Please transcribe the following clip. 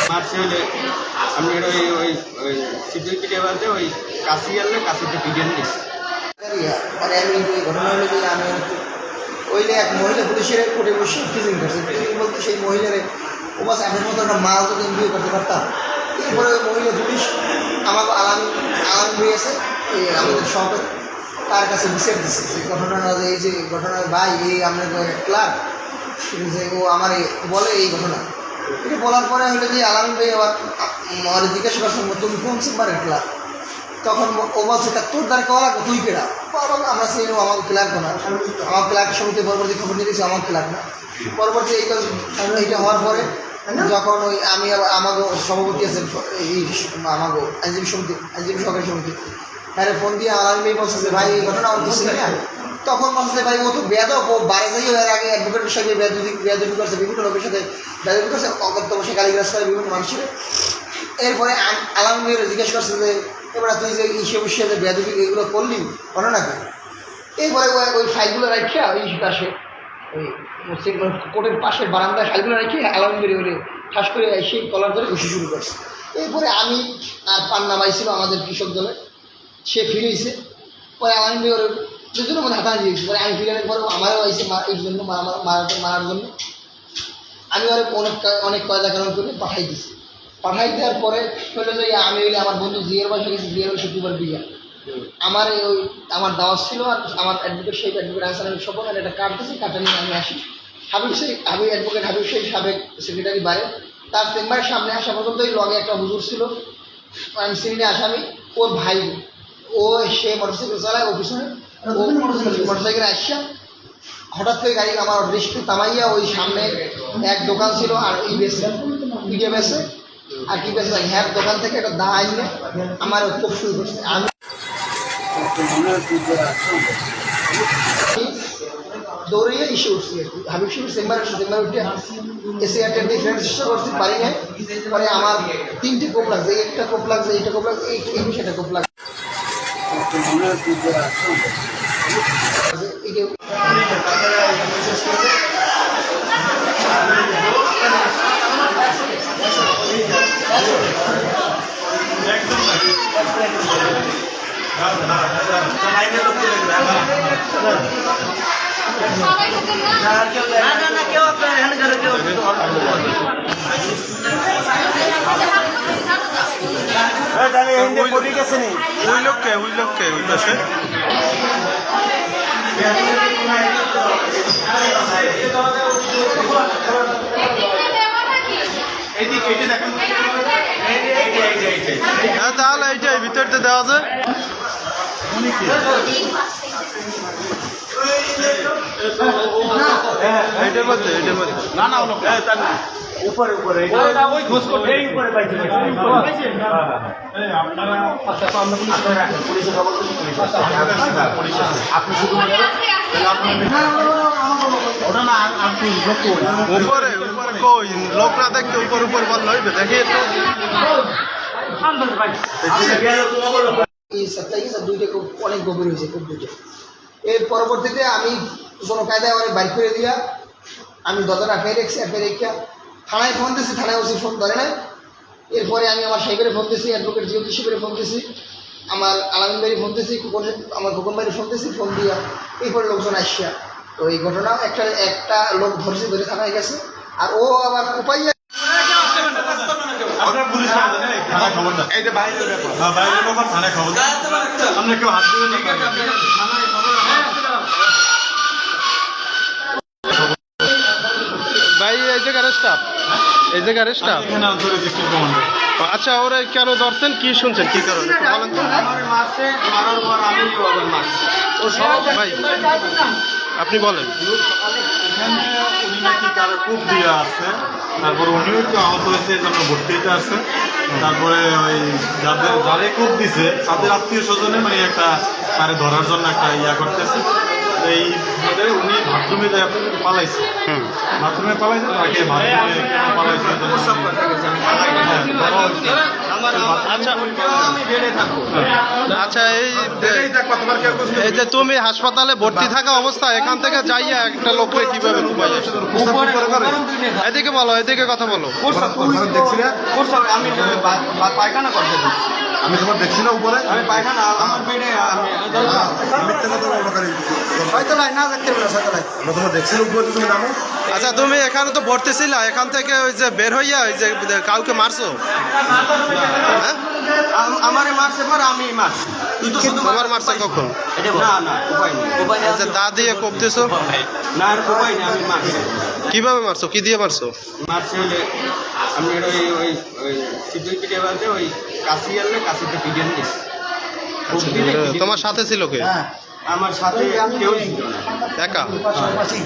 মারছে হলে আমি ওই সিকিউরিটি টেবাতে ওই কাশি আনলে কাশিতে পিডিএন দিস মানে আমি ঘটনা হলো যে আমি ওইলে এক মহিলা পুলিশের কোর্টে বসে ফিলিং করছে ফিলিং বলতে সেই মহিলার ও বাস আপনার মতো একটা মাল যদি এনজয় করতে পারতাম। এরপরে ওই মহিলা পুলিশ আমাকে আলাম হয়েছে এই আমাদের সব তার কাছে বিচার দিচ্ছে যে ঘটনা এই যে ঘটনা ভাই এই আপনাদের ক্লার্ক যে ও আমার বলে এই ঘটনা এটা বলার পরে হলো যে আলাম ভাই আবার জিজ্ঞাসা করছেন তুমি কোন চেম্বারের ক্লার্ক, তখন ও বলছে তা তোর দ্বারা কওয়া লাগবে তুই কেডা, আমরা সেই আমার ক্লার্ক না, আমার ক্লার্ক সমিতি পরবর্তী খবর দিয়ে দিয়েছি আমার ক্লার্ক না। পরবর্তী এইটা হওয়ার পরে যখন ওই আমি আমাকে সভাপতি আছে এই আমাকে আইনজীবী সমিতি আইনজীবী সরকারি সমিতি হ্যাঁ ফোন দিয়ে আলামী ভাই বলছে যে ভাই এই ঘটনা অন্তঃ না, তখন বলছে ভাই ও তো বেদক, ও বাইরে যাই এর আগে অ্যাডভোকেটের সাথে বেদবি করছে, বিভিন্ন লোকের সাথে বেদবি করছে, অকর্ত বসে গালিগালাজ করে বিভিন্ন মানুষের। এরপরে আলামী ভাই জিজ্ঞেস করছে যে এবার তুই যে হিসেবে যে বেদবি এগুলো করলি ঘটনাকে, এইবারে ওই ফাইলগুলো রাখিয়া ওই পাশে ওই কোর্টের পাশের বারান্দায় ফাইলগুলো রেখে আলামী বেরিয়ে ঠাস করে সেই কলার ধরে ঘুষি শুরু করছে। এরপরে আমি আর পান্না ভাই ছিল আমাদের কৃষক দলে, সে ফিরেছে পরে আলামী বের দুজনে মধ্যে হাতাহাতি দিয়েছি। পরে আমি ফিরে পরে আমারও আইসে এই জন্য মারার জন্য আমি ওর অনেক কয়দা কারণ করে পাঠাই দিয়েছি। পাঠাই দেওয়ার পরে হলো যে আমি হইলে আমার বন্ধু জিয়ার বাসা গেছি, জিয়ার শুক্রবার বিয়া আমার ওই আমার দাওয়াত ছিল আর আমার অ্যাডভোকেট সেই অ্যাডভোকেট আনসার আমি সব একটা কার্ড দিয়েছি, কার্ডটা নিয়ে আমি আসি। হাবিব অ্যাডভোকেট হাবিব সেই সাবেক সেক্রেটারি বারে তার চেম্বারের সামনে আসা পর্যন্ত ওই লগে একটা হুজুর ছিল আমি সিনে আসামি, ওর ভাই ও সে মোটরসাইকেল চালায় ও পিছনে মোটরসাইকেল আসছে, হঠাৎ করে গাড়ি আমার দৃষ্টি তামাইয়া ওই সামনে এক দোকান ছিল আর এই বেসে পিঠে বেসে আর কি বেসে হ্যাঁ দোকান থেকে একটা দা আইনে আমার খুব শুরু করছে। আমি দৌড়িয়ে এসে উঠছি আর কি হাবিব শিবির চেম্বারে উঠে এসে একটা ডিফারেন্ট চেষ্টা করতে পারি না। পরে আমার তিনটে কোপ লাগছে, একটা কোপ লাগছে, এইটা কোপ লাগছে, এই বিষয়টা কোপ লাগছে। ওই লোককে ওই পাশে তাহলে এইটাই ভিতরতে দেওয়া যায় এইটার মধ্যে না না উপরে উপরে ওই ঘুষ করতে উপরে পাইছে আপনারা পুলিশের খবর আপনি শুধু ওটা না আপনি উপরে উপরে কই লোকরা দেখতে উপর উপর বল হইবে দেখি একটু এই সপ্তাহে দুইটা খুব অনেক গভীর হয়েছে খুব দুইটা। এর পরবর্তীতে আমি কোনো কায়দায় অনেক বাইক করে দিয়া আমি দরজাটা ফেলে রেখেছি, ফেলে রেখে থানায় ফোন দিয়েছি, থানায় ওসি ফোন ধরে নাই। এরপরে আমি আমার সাইকেলে ফোন দিয়েছি, অ্যাডভোকেট জিওতি শিবিরে ফোন দিয়েছি, আমার আলামিন বাড়ি ফোন দিয়েছি, আমার খোকন বাড়ি ফোন দিয়েছি, ফোন দিয়া এরপরে লোকজন আসিয়া তো এই ঘটনা একটা লোক ধরে থানায় গেছে আর ও আবার উপায় এই যে বাইরের ব্যাপার বাইরের ব্যাপার থানায় খবর আমরা কেউ হাত দেবেন ভাই এই জায়গার স্টাফ এই জায়গার স্টাফ আচ্ছা ওরা কেন ধরছেন কি শুনছেন কি কারণে বলেন তো মারার পর আমি মারছি ও সব ভাই আপনি বলেন এখানে উনি নাকি কারো কূপ দিয়ে আসছে, তারপরে উনিও একটু আহত হয়েছে এই জন্য ভর্তিতে আসছে। তারপরে ওই যারে কূপ দিছে তাদের আত্মীয় স্বজনে মানে একটা তারে ধরার জন্য একটা ইয়া করতেছে। এই উনি বাথরুমে পালাইছে, বাথরুমে পালাইছে তাকে বাথরুমে পালাইছে আচ্ছা আমি বেড়ে থাকবো। আচ্ছা এই যে তুমি হাসপাতালে ভর্তি থাকা অবস্থা এখান থেকে যাইয়া একটা লোককে কিভাবে ঘুমাই আসছো? এদিকে বলো, এদিকে কথা বলো। আমি পায়খানা করতে দিচ্ছি। আমি তোমার দেখছি না উপরে আমি পায়খানা আমার বেডে আমি ছয়তলায় না দেখতে পারো ছয়তলায়। আমরা তোমার দেখছি না উপরে তুমি নামো আচ্ছা তুমি এখানে তো ভর্তি ছিলা, এখান থেকে ওই যে বের হইয়া ওই যে কাউকে মারছো? হ্যাঁ আমারে মারছে পর আমি মারছি। তুই তো শুধু তোমার মারছে কখন? না না উপায় নেই। আচ্ছা দা দিয়ে কোপ দিছো? না আর উপায় নেই, আমি মারছি। কিভাবে মারছো, কি দিয়ে মারছো? মারছে হলে আমি ওই সিকিউরিটি টেবিলে ওই কাশি আনলে কাশিতে পিডিয়ে দিস। তোমার সাথে ছিল কে? হ্যাঁ আমার সাথে কেউ ছিল না। একা? পাশাপাশি।